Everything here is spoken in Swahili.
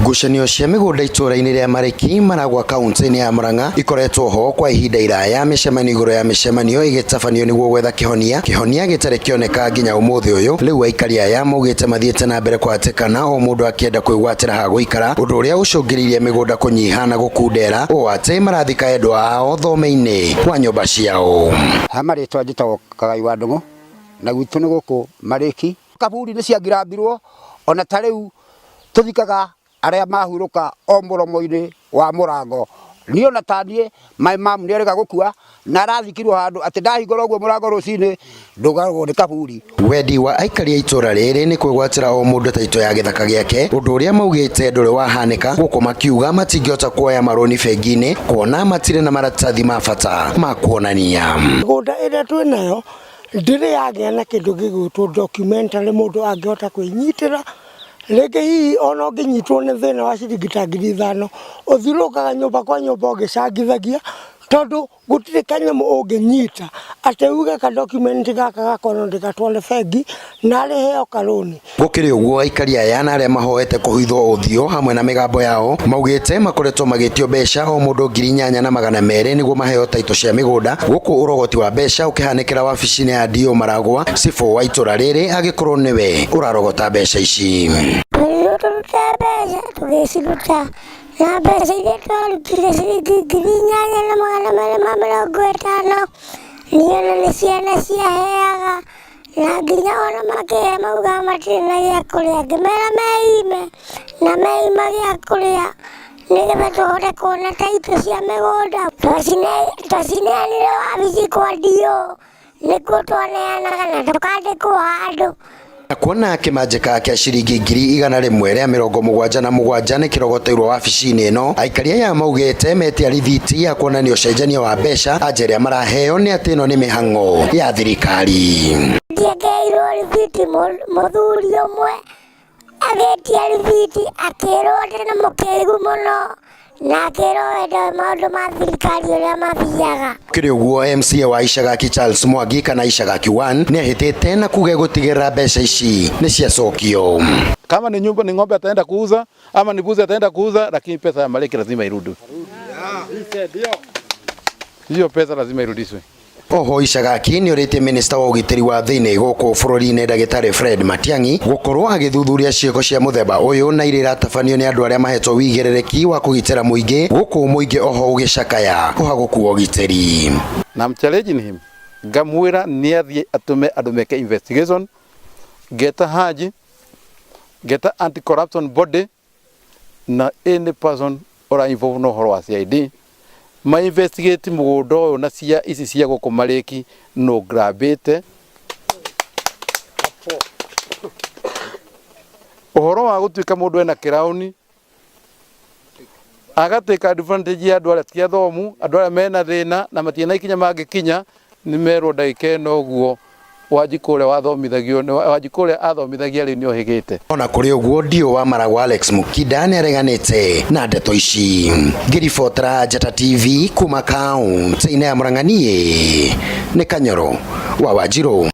Ngucanio cia migunda itũra-inĩ rĩa Mariki Maragwa kaunti-inĩ ya Murang'a ikoretwo ho kwa ihinda iraya, mĩcemanio igũrũ ya mĩcemanio igĩtabanio nĩguo gwetha kĩhonia gĩtarĩ kĩoneka nginya ũmũthĩ ũyũ. Rĩu aikari aya maugĩte mathiĩte na mbere kwatĩkana o mũndũ akĩenda kwĩgwatĩra ha gũikara, ũndũ ũrĩa ũcũngĩrĩirie mĩgũnda kũnyiha na gũkundera ũũ atĩ marathika endwa ao thome-inĩ wa nyũmba ciao. Hamarĩtwa njĩtagwo Kagai wa Ndung'u na gwitũ nĩ gũkũ Mariki. Kaburi nĩ ciangirambirwo ona ta rĩu tũthikaga arĩa mahurũka o mũromo-inĩ wa mũrango. Niĩ ona taniĩ my mom nĩ arega gũkua na arathikirwo handũ atĩ ndahingũra ũguo mũrango rũcinĩ ndũgaragwo nĩ kaburi. Wendi wa aikari a itũra rĩrĩ nĩ kwĩgwatĩra o mũndũ taito ya gĩthaka gĩake, ũndũ ũrĩa maugĩte ndũrĩ wahanĩka, gũkũ makiuga matingĩhota kuoya marũni bengi-inĩ kuona matirĩ na maratathi ma bata ma kuonania. Mĩgũnda ĩrĩa twĩnayo ndĩrĩ yagĩa na kĩndũ gĩgwĩtwo documentary mũndũ angĩhota kwĩnyitĩra. Rĩngĩ hihi ona ũngĩnyitwo nĩ thĩna wa ciringi ta 5,000 ũthiũrũrũkaga nyũmba kwa nyũmba ũgĩcangithagia, tondũ gũtirĩ kanyamũ ũngĩnyita atĩ uge ka document gaka gakorwo ndĩgatware bengi na arĩheo karũni. Gũkĩrĩ ũguo aikari aya na arĩa mahoete kũhithwo ũthiũ hamwe na mĩgambo yao maugĩte makoretwo magĩtio mbeca o mũndũ 8,200 nĩguo maheo taito cia mĩgũnda, gũkũ ũrogoti wa mbeca ũkĩhanĩkĩra wabici-inĩ ya D.O Maragwa, cibũ wa itũra rĩrĩ agĩkorwo nĩwe ũrarogota mbeca ici. Tũgĩciruta na mbeca iria twarutire ciringi 8,250 niĩ ona nĩ ciana ciaheaga na nginya ona makĩhe mauga matirĩ na gĩa kũrĩa, ngĩmera meime na meima gĩa kũrĩa nĩgetha tũhote kuona taito cia mĩgũnda. Twacineanire wabici kwa D.O nĩkuo twaneanaga na tũkandĩkwo handũ. Kuona kĩmanjĩka kĩa ciringi 177 nĩ kĩrogoteirwo wabici-inĩ ĩno, aikari aya maugĩte metia rithiti ya kuonania ũcenjania wa mbeca, anja ĩrĩa maraheo nĩ atĩ ĩno nĩ mĩhang'o ya thirikari. Ndiakeirwo rithiti mũthuri ũmwe agĩtia rithiti akĩrwo ndĩ na mũkĩgu mũno na akĩrwo wenda maũndũ ma thirikari ũrĩa mathiaga. Kĩrĩ ũguo MCA wa Ishagaki Charles Mwangi kana Ishagaki 1 nĩ ahĩtĩte na kuge gũtigĩrĩra mbeca ici nĩ ciacokio. Kama ni nyumba ni ng'ombe ataenda kuuza ama ni mbuzi ataenda kuuza, lakini pesa ya Mariki lazima irudi. Hiyo pesa lazima irudishwe. Oho Ishagaki nĩ ũrĩtie minista wa ũgitĩri wa thĩinĩ gũkũ bũrũri-inĩ Ndagĩtarĩ Fred Matiang'i gũkorwo agĩthuthuria ciĩko cia mũthemba ũyũ na irĩ iratabanio nĩ andũ arĩa mahetwo wĩigĩrĩrĩki wa kũgitĩra mũingĩ, gũkũ mũingĩ oho ũgĩcakaya kũhagũkua ũgitĩri. Na challenge him ngamwĩra nĩ athiĩ atume andũ meke investigation, geta Haji, geta anti-corruption body na any person or involved no ũhoro wa CID ma investigate mũgũnda ũyũ na cia ici cia gũkũ Mariki no grabĩte. Ũhoro wa gũtuĩka mũndũ ena kĩraũni agatĩka advantage ya andũ arĩa ti athomu, andũ arĩa mena thĩna na matiena ikinya mangĩkinya nĩ merwo ndagĩka ĩno ũguo Wanjikũ ũrĩa athomithagia rĩu nĩ ohĩgĩte. Ona kũrĩ ũguo D.O wa Maragwa Alex Mukida nĩ areganĩte na ndeto ici. Ngĩribotera Njata TV kuma kaunti-inĩ ya Murang'a, niĩ nĩ Kanyoro wa Wanjirũ.